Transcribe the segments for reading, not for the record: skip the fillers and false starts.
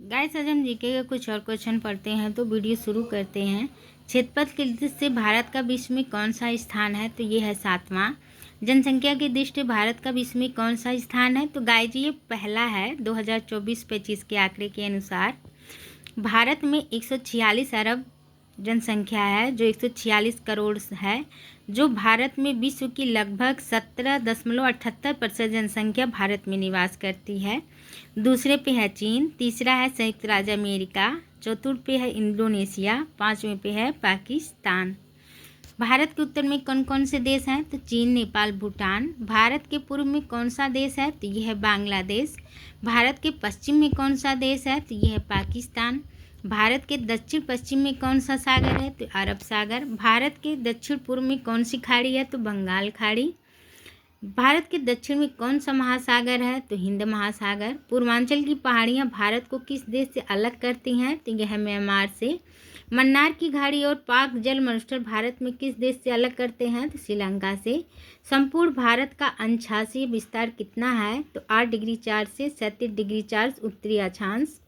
Guys, आज हम GK का कुछ और क्वेश्चन पढ़ते हैं तो वीडियो शुरू करते हैं। क्षेत्रफल की दृष्टि से भारत का विश्व में कौन सा स्थान है? तो ये है 7वां। जनसंख्या की दृष्टि भारत का विश्व में कौन सा स्थान है? तो गाइस, ये पहला है 2024-25 के आंकड़े के अनुसार। भारत में 146 अरब जनसंख्या है, जो 146 करोड़ है, जो भारत में विश्व की लगभग 17.78% जनसंख्या भारत में निवास करती है। दूसरे पे है चीन, तीसरा है संयुक्त राज्य अमेरिका, चौथे पे है इंडोनेशिया, पांचवें पे है पाकिस्तान। भारत के उत्तर में कौन कौन से देश हैं? तो चीन, नेपाल, भूटान। भारत के पूर्व में कौन सा देश है? तो यह है बांग्लादेश। भारत के पश्चिम में कौन सा देश है? तो यह है पाकिस्तान। भारत के दक्षिण पश्चिम में कौन सा सागर है? तो अरब सागर। भारत के दक्षिण पूर्व में कौन सी खाड़ी है? तो बंगाल खाड़ी। भारत के दक्षिण में कौन सा महासागर है? तो हिंद महासागर। पूर्वांचल की पहाड़ियाँ भारत को किस देश से अलग करती हैं? तो यह है म्यांमार से। मन्नार की खाड़ी और पाक जल मरुस्थल भारत में किस देश से अलग करते हैं? तो श्रीलंका से। संपूर्ण भारत का अक्षांशीय विस्तार कितना है? तो 8 डिग्री 4 से 37 डिग्री 4 उत्तरी अक्षांश।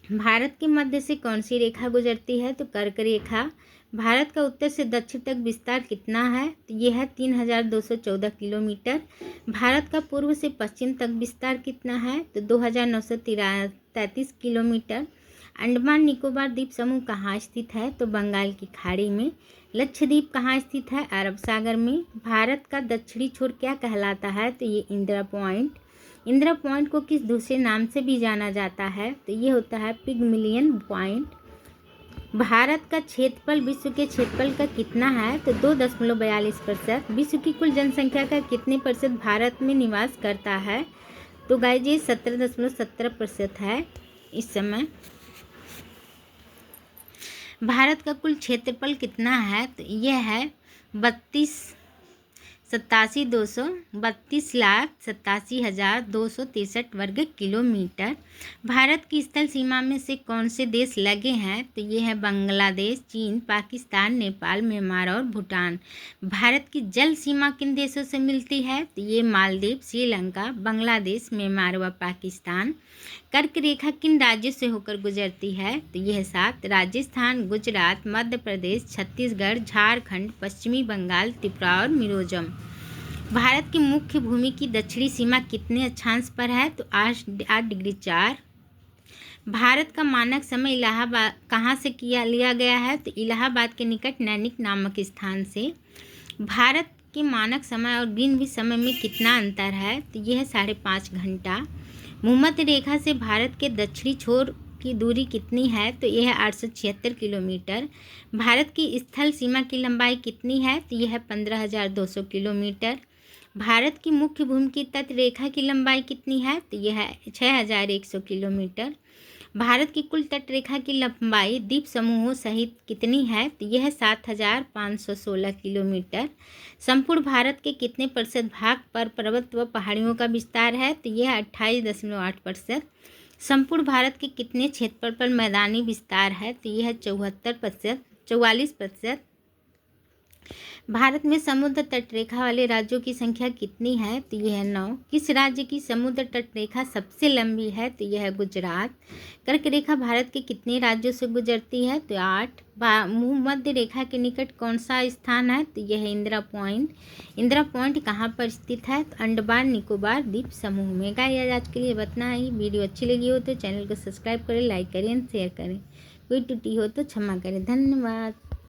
भारत के मध्य से कौन सी रेखा गुजरती है? तो कर्क रेखा। भारत का उत्तर से दक्षिण तक विस्तार कितना है? तो यह है 3214 किलोमीटर। भारत का पूर्व से पश्चिम तक विस्तार कितना है? तो 2933 किलोमीटर। अंडमान निकोबार द्वीप समूह कहाँ स्थित है? तो बंगाल की खाड़ी में। लक्षद्वीप कहाँ स्थित है? अरब सागर में। भारत का दक्षिणी छोर क्या कहलाता है? तो ये इंदिरा पॉइंट। इंदिरा पॉइंट को किस दूसरे नाम से भी जाना जाता है? तो ये होता है पिगमिलियन पॉइंट। भारत का क्षेत्रफल विश्व के क्षेत्रफल का कितना है? तो 2.42%। विश्व की कुल जनसंख्या का कितने प्रतिशत भारत में निवास करता है? तो गाइस, ये 17.17% है इस समय। भारत का कुल क्षेत्रफल कितना है? तो यह है 32,87,263 वर्ग किलोमीटर। भारत की स्थल सीमा में से कौन से देश लगे हैं? तो ये है बांग्लादेश, चीन, पाकिस्तान, नेपाल, म्यांमार और भूटान। भारत की जल सीमा किन देशों से मिलती है? तो ये मालदीव, श्रीलंका, बांग्लादेश, म्यांमार व पाकिस्तान। कर्क रेखा किन राज्यों से होकर गुजरती है? तो यह 7: राजस्थान, गुजरात, मध्य प्रदेश, छत्तीसगढ़, झारखंड, पश्चिमी बंगाल, त्रिपुरा और मिजोरम। भारत की मुख्य भूमि की दक्षिणी सीमा कितने अक्षांश पर है? तो 8 डिग्री 4। भारत का मानक समय इलाहाबाद कहाँ से लिया गया है? तो इलाहाबाद के निकट नैनिक नामक स्थान से। भारत के मानक समय और ग्रीनविच समय में कितना अंतर है? तो यह है 5.5 घंटा। भूमध्य रेखा से भारत के दक्षिणी छोर की दूरी कितनी है? तो यह है 876 किलोमीटर। भारत की स्थल सीमा की लंबाई कितनी है? तो यह है 15,200 किलोमीटर। भारत की मुख्य भूमि की तट रेखा की लंबाई कितनी है? तो यह है 6,100 किलोमीटर। भारत की कुल तट रेखा की लंबाई द्वीप समूहों सहित कितनी है? तो यह है 7,516 किलोमीटर। संपूर्ण भारत के कितने प्रतिशत भाग पर पर्वत व पहाड़ियों का विस्तार है? तो यह 28.8%। संपूर्ण भारत के कितने क्षेत्रफल पर मैदानी विस्तार है? तो यह है 44%। भारत में समुद्र तट रेखा वाले राज्यों की संख्या कितनी है? तो यह है 9। किस राज्य की समुद्र तट रेखा सबसे लंबी है? तो यह है गुजरात। कर्क रेखा भारत के कितने राज्यों से गुजरती है? तो 8। भूमध्य रेखा के निकट कौन सा स्थान है? तो यह है इंदिरा पॉइंट। इंदिरा पॉइंट कहाँ पर स्थित है? तो अंडमान निकोबार द्वीप समूह में। गाइस, आज के लिए इतना ही। वीडियो अच्छी लगी हो तो चैनल को सब्सक्राइब करें, लाइक करें, शेयर करें। कोई त्रुटि हो तो क्षमा करें। धन्यवाद।